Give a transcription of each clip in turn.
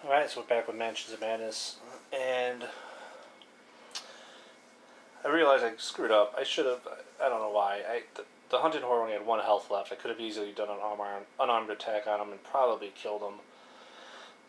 Alright, so we're back with Mansions of Madness, and I realized I screwed up. I should have, I don't know why. The hunted horror only had 1 health left. I could have easily done an unarmed attack on him and probably killed him.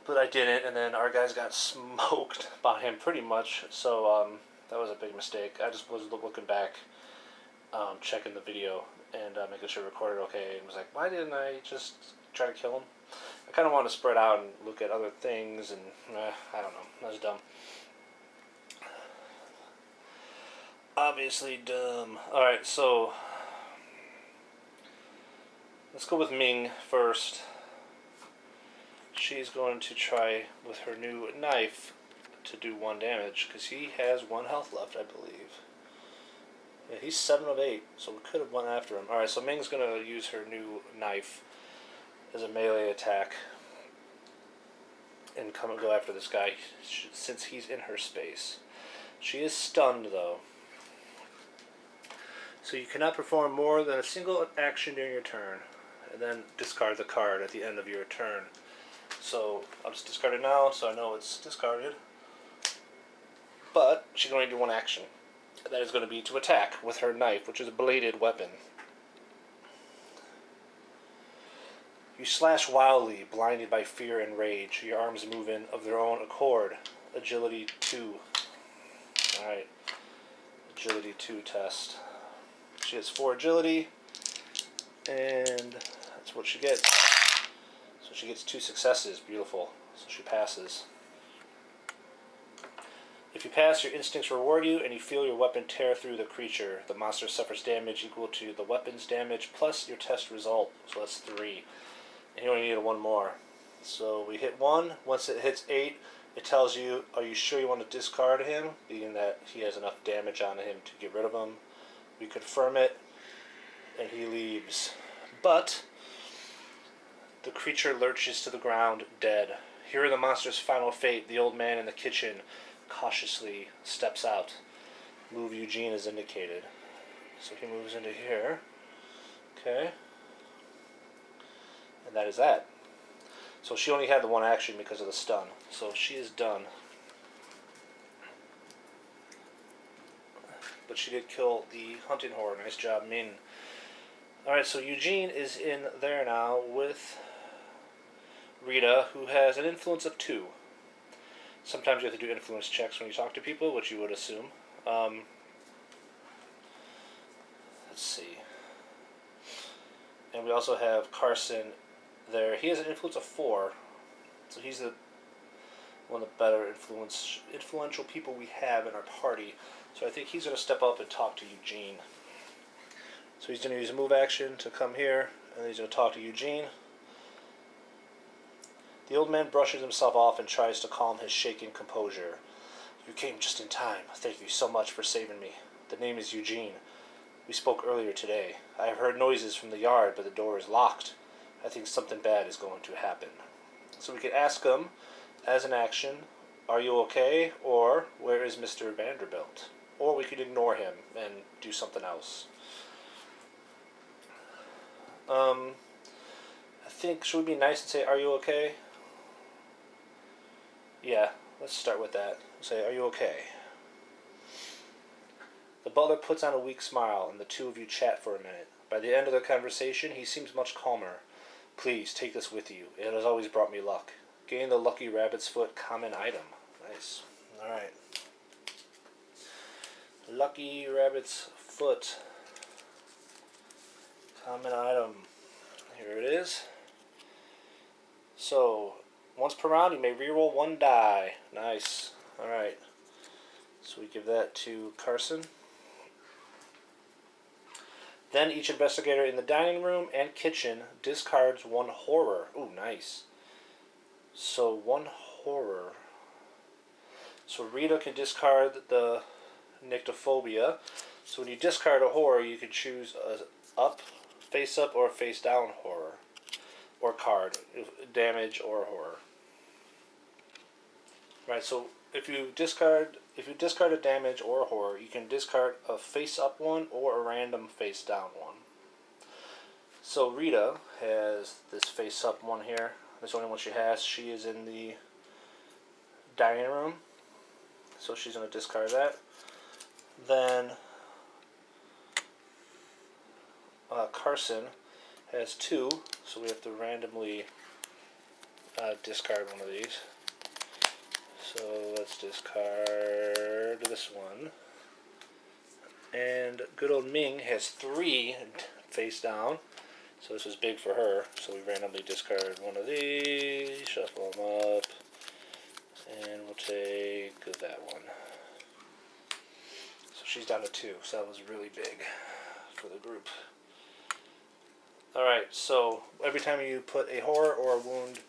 But I didn't, and then our guys got smoked by him pretty much, so that was a big mistake. I just was looking back, checking the video, and making sure it recorded okay, and was like, why didn't I just try to kill him? I kind of wanted to spread out and look at other things, and I don't know. That was dumb. Obviously dumb. Alright, so let's go with Ming first. She's going to try with her new knife to do 1 damage, because he has 1 health left, I believe. Yeah, he's 7 of 8, so we could have went after him. Alright, so Ming's going to use her new knife as a melee attack and come and go after this guy since he's in her space. She is stunned though, so you cannot perform more than a single action during your turn, and then discard the card at the end of your turn. So I'll just discard it now so I know it's discarded, but she can only do 1 action, and that is going to be to attack with her knife, which is a bladed weapon. You slash wildly, blinded by fear and rage. Your arms move in of their own accord. Agility 2. Alright. Agility 2 test. She has 4 agility, and that's what she gets. So she gets 2 successes. Beautiful. So she passes. If you pass, your instincts reward you, and you feel your weapon tear through the creature. The monster suffers damage equal to the weapon's damage plus your test result. So that's 3. And you only need 1 more. So we hit 1. Once it hits 8, it tells you, are you sure you want to discard him? Being that he has enough damage on him to get rid of him. We confirm it, and he leaves. But the creature lurches to the ground, dead. Here are the monster's final fate. The old man in the kitchen cautiously steps out. Move Eugene as indicated. So he moves into here. Okay. And that is that. So she only had the 1 action because of the stun. So she is done. But she did kill the hunting horror. Nice job, Min. Alright, so Eugene is in there now with Rita, who has an influence of 2. Sometimes you have to do influence checks when you talk to people, which you would assume. Let's see. And we also have Carson there. He has an influence of 4, so he's one of the better influential people we have in our party. So I think he's going to step up and talk to Eugene. So he's going to use a move action to come here, and then he's going to talk to Eugene. The old man brushes himself off and tries to calm his shaken composure. You came just in time. Thank you so much for saving me. The name is Eugene. We spoke earlier today. I have heard noises from the yard, but the door is locked. I think something bad is going to happen. So we could ask him, as an action, are you okay? Or, where is Mr. Vanderbilt? Or we could ignore him and do something else. I think, should we be nice and say, are you okay? Yeah, let's start with that. Say, are you okay? The butler puts on a weak smile, and the 2 of you chat for a minute. By the end of the conversation, he seems much calmer. Please, take this with you. It has always brought me luck. Gain the Lucky Rabbit's Foot common item. Nice. Alright. Lucky Rabbit's Foot. Common item. Here it is. So, once per round, you may reroll 1 die. Nice. Alright. So we give that to Carson. Then each investigator in the dining room and kitchen discards 1 horror. Ooh, nice. So 1 horror. So Rita can discard the nyctophobia. So when you discard a horror, you can choose a face up, or face down horror. Or card. Damage or horror. Right, so if you discard a damage or a horror, you can discard a face up one or a random face down one. So Rita has this face up one here. That's the only one she has. She is in the dining room. So she's going to discard that. Then Carson has 2, so we have to randomly discard one of these. So let's discard this one. And good old Ming has 3 face down. So this is big for her. So we randomly discard one of these, shuffle them up, and we'll take that one. So she's down to 2, so that was really big for the group. Alright, so every time you put a horror or a wound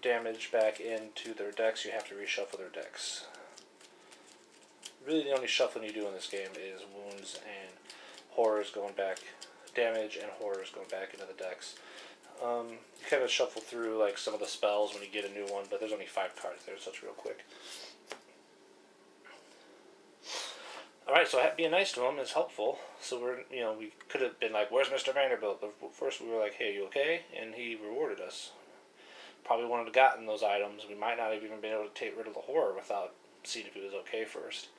damage back into their decks, you have to reshuffle their decks. Really the only shuffling you do in this game is wounds and horrors going back, damage and horrors going back into the decks. You kind of shuffle through like some of the spells when you get a new one, but there's only 5 cards there, so it's real quick. Alright, so being nice to him is helpful. So we could have been like, where's Mr. Vanderbilt? But first we were like, hey, you okay? And he rewarded us. Probably wouldn't have gotten those items. We might not have even been able to take rid of the horror without seeing if he was okay first.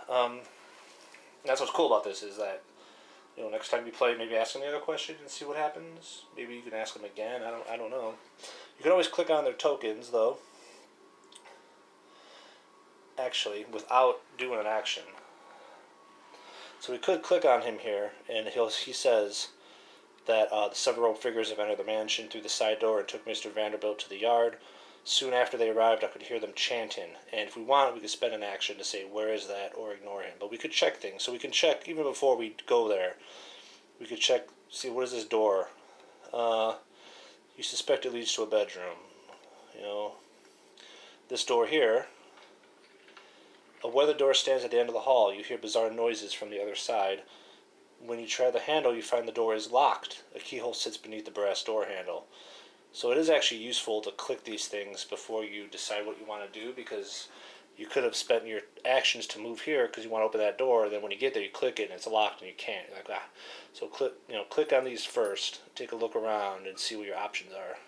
That's what's cool about this is that, next time you play, maybe ask him the other question and see what happens. Maybe you can ask him again. I don't know. You can always click on their tokens though. Actually, without doing an action. So we could click on him here, and he says that the 7-robed figures have entered the mansion through the side door and took Mr. Vanderbilt to the yard. Soon after they arrived, I could hear them chanting. And if we want, we could spend an action to say, where is that, or ignore him. But we could check things. So we can check, even before we go there, we could check, see, what is this door? You suspect it leads to a bedroom. This door here. A weather door stands at the end of the hall. You hear bizarre noises from the other side. When you try the handle, you find the door is locked. A keyhole sits beneath the brass door handle. So it is actually useful to click these things before you decide what you want to do, because you could have spent your actions to move here because you want to open that door, and then when you get there, you click it and it's locked and you can't. You're like, ah. So click on these first, take a look around, and see what your options are.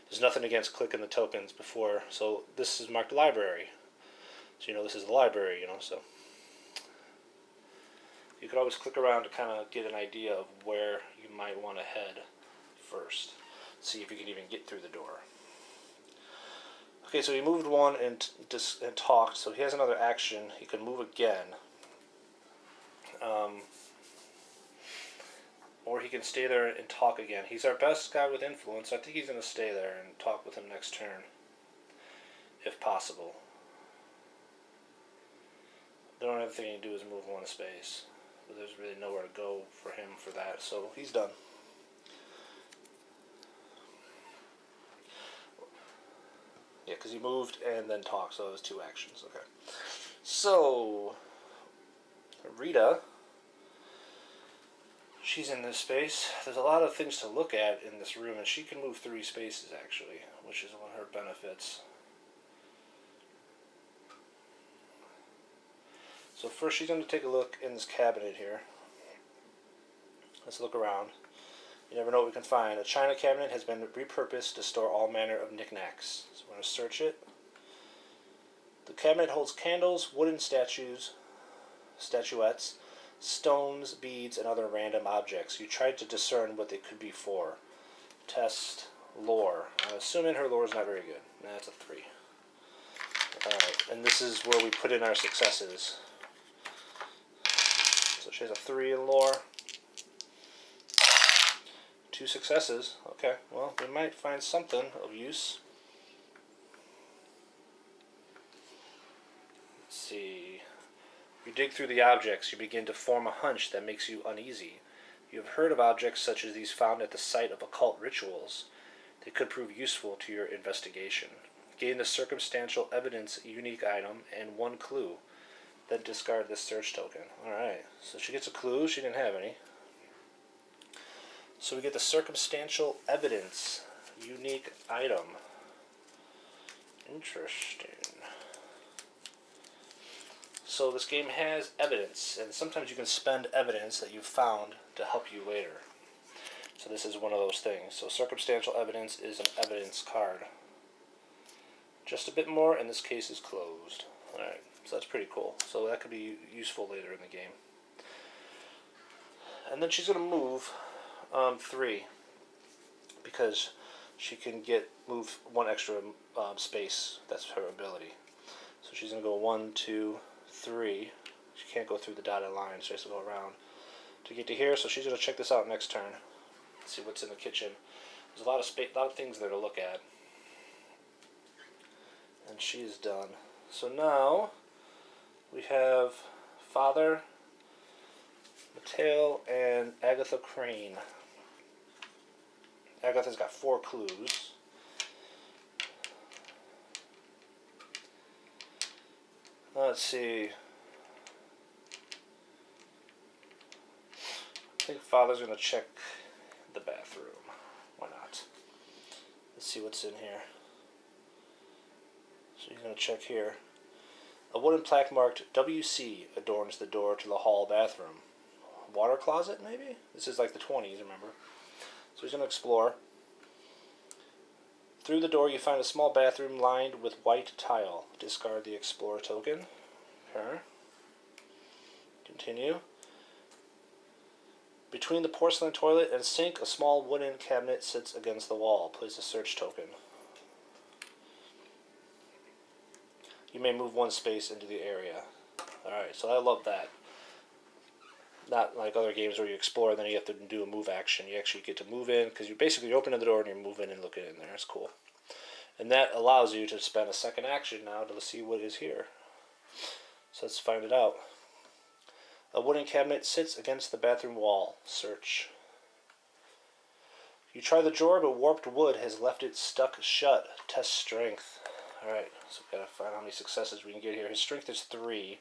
There's nothing against clicking the tokens before. So this is marked library. So this is the library, so you could always click around to kind of get an idea of where you might want to head first. See if you can even get through the door. Okay, so he moved one and talked, so he has another action. He can move again. Or he can stay there and talk again. He's our best guy with influence. I think he's going to stay there and talk with him next turn, if possible. The only other thing you can do is move 1 space. But there's really nowhere to go for him for that, so he's done. Yeah, because he moved and then talked, so it was 2 actions. Okay. So, Rita, she's in this space. There's a lot of things to look at in this room, and she can move 3 spaces, actually, which is one of her benefits. So first she's going to take a look in this cabinet here. Let's look around. You never know what we can find. A china cabinet has been repurposed to store all manner of knickknacks. So we're going to search it. The cabinet holds candles, wooden statuettes, stones, beads, and other random objects. You tried to discern what they could be for. Test lore. I'm assuming her lore is not very good. That's a 3. Alright, and this is where we put in our successes. So she has a 3 in lore. 2 successes. Okay, well, we might find something of use. Let's see. If you dig through the objects, you begin to form a hunch that makes you uneasy. You have heard of objects such as these found at the site of occult rituals. They could prove useful to your investigation. Gain the circumstantial evidence unique item and 1 clue. Then discard this search token. Alright, so she gets a clue. She didn't have any. So we get the circumstantial evidence unique item. Interesting. So this game has evidence, and sometimes you can spend evidence that you've found to help you later. So this is one of those things. So circumstantial evidence is an evidence card. just a bit more, and this case is closed. Alright, so that's pretty cool. So that could be useful later in the game. And then she's going to move 3, because she can move 1 extra space. That's her ability. So she's going to go 1, 2, 3. She can't go through the dotted line, so she has to go around to get to here. So she's going to check this out next turn. See what's in the kitchen. There's a lot of things there to look at. And she's done. So now we have Father, Mateo, and Agatha Crane. Agatha's got 4 clues. Let's see. I think Father's going to check the bathroom. Why not? Let's see what's in here. So he's going to check here. A wooden plaque marked WC adorns the door to the hall bathroom. Water closet, maybe? This is like the 20s, remember? So he's going to explore. Through the door, you find a small bathroom lined with white tile. Discard the Explorer token. Okay. Continue. Between the porcelain toilet and sink, a small wooden cabinet sits against the wall. Place a search token. You may move 1 space into the area. Alright, so I love that. Not like other games where you explore and then you have to do a move action. You actually get to move in, because you basically open the door and you move in and look in there. It's cool. And that allows you to spend a second action now to see what is here. So let's find it out. A wooden cabinet sits against the bathroom wall. Search. You try the drawer, but warped wood has left it stuck shut. Test strength. Alright, so we've got to find how many successes we can get here. His strength is 3.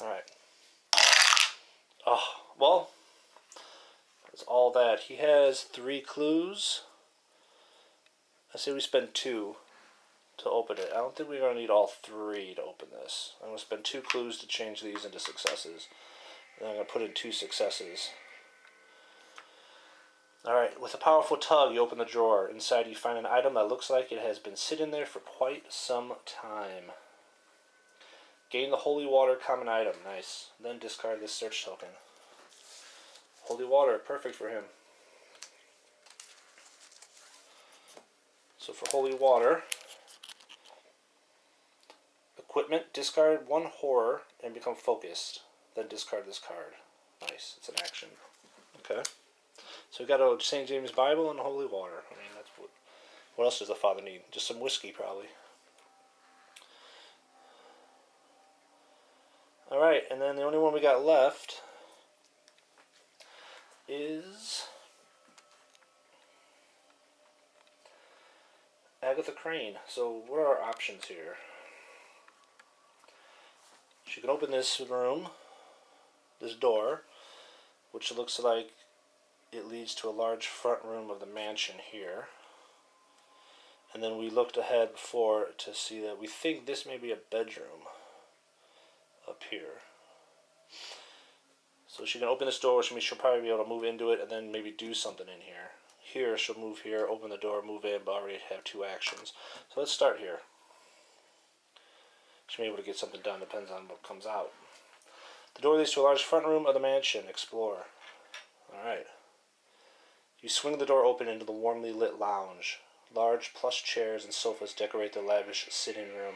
Alright. Oh, well, that's all that. He has 3 clues. I say we spend 2 to open it. I don't think we're going to need all 3 to open this. I'm going to spend 2 clues to change these into successes. And I'm going to put in 2 successes. Alright, with a powerful tug, you open the drawer. Inside you find an item that looks like it has been sitting there for quite some time. Gain the holy water common item. Nice. Then discard this search token. Holy water, perfect for him. So for holy water, equipment, discard 1 horror and become focused. Then discard this card. Nice. It's an action. Okay. So we got a St. James Bible and holy water. I mean, that's what else does the Father need? Just some whiskey, probably. Alright, and then the only one we got left is Agatha Crane. So what are our options here? She can open this room, this door, which looks like it leads to a large front room of the mansion here. And then we looked ahead before to see that we think this may be a bedroom up here. So she can open this door, which means she'll probably be able to move into it and then maybe do something in here. Here, she'll move here, open the door, move in, but already have 2 actions. So let's start here. She may be able to get something done, depends on what comes out. The door leads to a large front room of the mansion. Explore. Alright. You swing the door open into the warmly lit lounge. Large plush chairs and sofas decorate the lavish sitting room,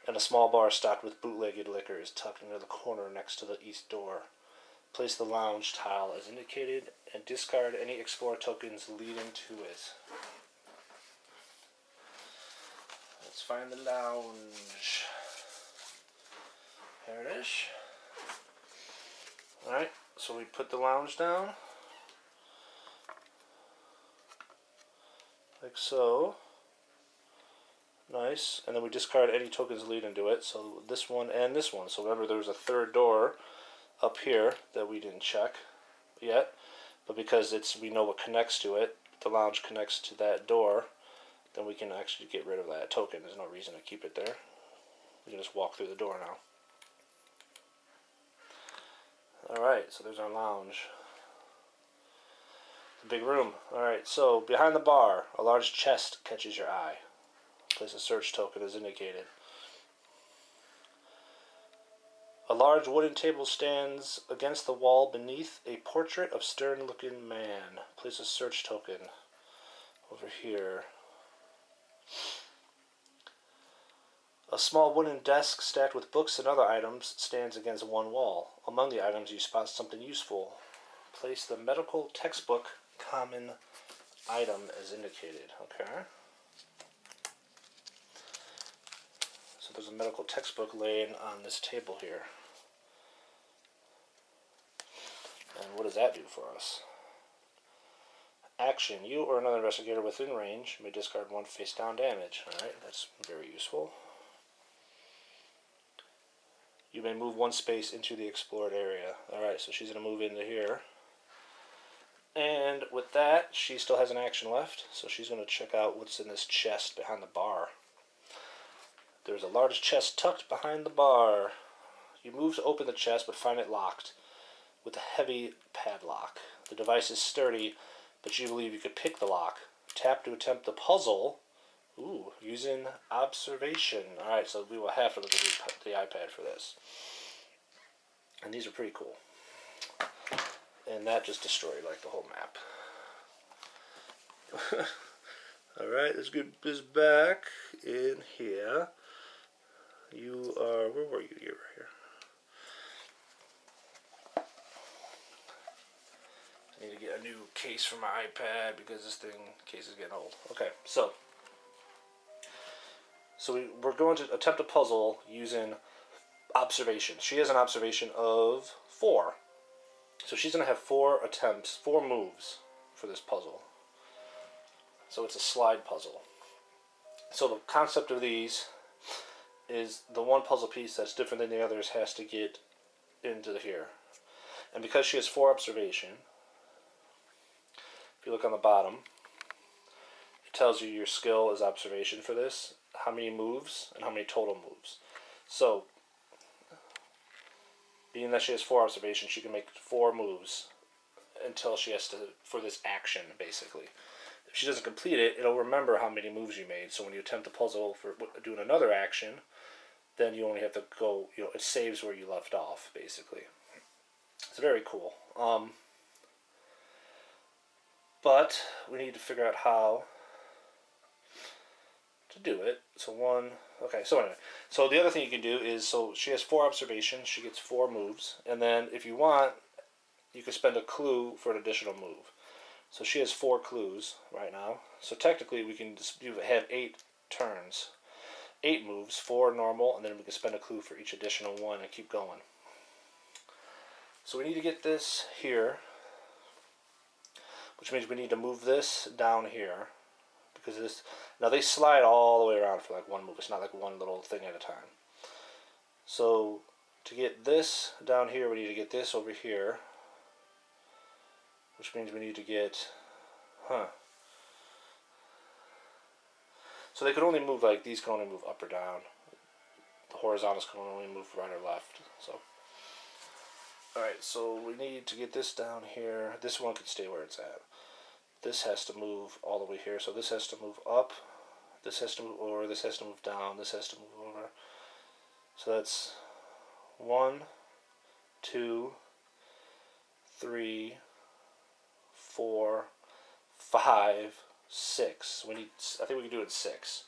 and a small bar stocked with bootlegged liquor is tucked into the corner next to the east door. Place the lounge tile as indicated and discard any Explorer tokens leading to it. Let's find the lounge. There it is. Alright, so we put the lounge down. Like so. Nice. And then we discard any tokens leading to it. So this one and this one. So remember there was a third door up here that we didn't check yet. But because we know what connects to it, the lounge connects to that door, then we can actually get rid of that token. There's no reason to keep it there. We can just walk through the door now. Alright, so there's our lounge. Big room. Alright, so behind the bar, a large chest catches your eye. Place a search token as indicated. A large wooden table stands against the wall beneath a portrait of stern-looking man. Place a search token over here. A small wooden desk stacked with books and other items stands against one wall. Among the items you spot something useful. Place the medical textbook common item as indicated. Okay. So there's a medical textbook laying on this table here. And what does that do for us? Action. You or another investigator within range may discard one face down damage. Alright, that's very useful. You may move one space into the explored area. Alright, so she's going to move into here. And with that, she still has an action left. So she's going to check out what's in this chest behind the bar. There's a large chest tucked behind the bar. You move to open the chest but find it locked with a heavy padlock. The device is sturdy, but you believe you could pick the lock. Tap to attempt the puzzle. Ooh, using observation. Alright, so we will have to look at the iPad for this. And these are pretty cool. And that just destroyed like the whole map. Alright, let's get this back in here. You are, where were you? You're right here. I need to get a new case for my iPad because this case is getting old. Okay, so we're going to attempt a puzzle using observation. She has an observation of 4. So she's going to have 4 attempts, 4 moves for this puzzle. So it's a slide puzzle. So the concept of these is the one puzzle piece that's different than the others has to get into here. And because she has 4 observation, if you look on the bottom, it tells you your skill is observation for this, how many moves, and how many total moves. So, being that she has 4 observation, she can make 4 moves until she has to, for this action, basically. If she doesn't complete it, it'll remember how many moves you made. So when you attempt the puzzle for doing another action, then you only have to go, it saves where you left off, basically. It's very cool. But we need to figure out how to do it. So so the other thing you can do is, so she has 4 observations, she gets 4 moves, and then if you want, you can spend a clue for an additional move. So she has 4 clues right now. So technically we can have 8 turns, 8 moves, 4 normal, and then we can spend a clue for each additional one and keep going. So we need to get this here, which means we need to move this down here. Because this, now they slide all the way around for like one move. It's not like one little thing at a time. So to get this down here, we need to get this over here, which means we need to get, so they could only move like, these can only move up or down. The horizontals can only move right or left. So, alright, so we need to get this down here. This one can stay where it's at. This has to move all the way here, so this has to move up, this has to move over, this has to move down, this has to move over. So that's 1, 2, 3, 4, 5, 6. We need, I think we can do it in 6.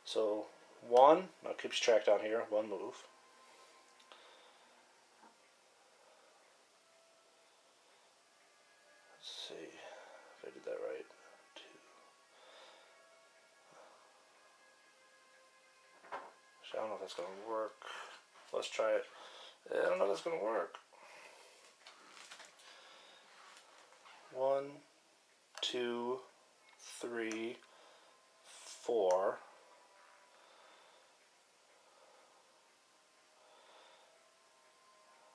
So 1, now it keeps track down here, 1 move. Let's see. I did that right. 2. I don't know if that's going to work. Let's try it. I don't know if that's going to work. 1, 2, 3, 4.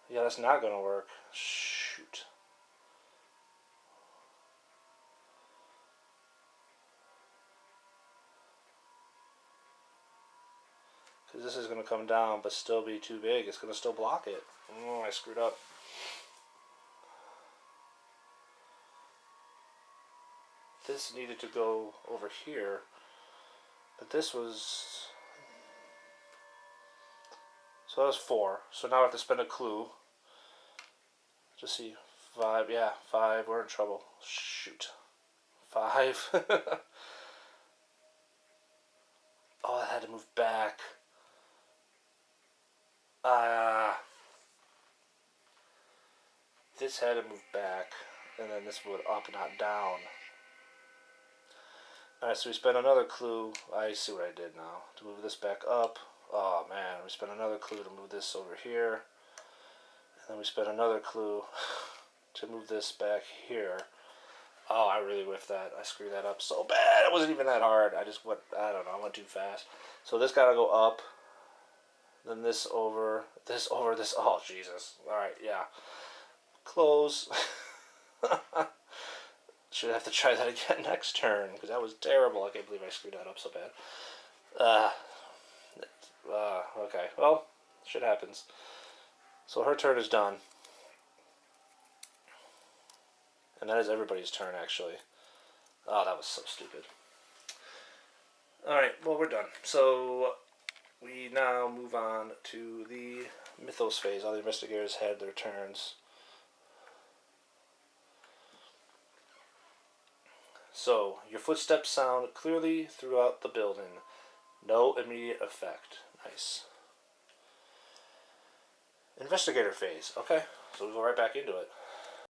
Yeah, that's not going to work. Shoot. Because this is going to come down but still be too big. It's going to still block it. Oh, I screwed up. this needed to go over here. But this was... So that was 4. So now I have to spend a clue. Just see. 5. Yeah, 5. We're in trouble. Shoot. 5. Oh, I had to move back. This had to move back. And then this would up, not down. Alright, so we spent another clue. I see what I did now. To move this back up. Oh, man. We spent another clue to move this over here. And then we spent another clue to move this back here. Oh, I really whiffed that. I screwed that up so bad. It wasn't even that hard. I just went, I don't know, I went too fast. So this gotta go up. Then this over, this over, this. Oh, Jesus. Alright, yeah. Close. Should have to try that again next turn, because that was terrible. I can't believe I screwed that up so bad. Okay, well, shit happens. So her turn is done. And that is everybody's turn, actually. Oh, that was so stupid. Alright, well, we're done. So, we now move on to the mythos phase. All the investigators had their turns. So, your footsteps sound clearly throughout the building. No immediate effect. Nice. Investigator phase. Okay, so we go right back into it.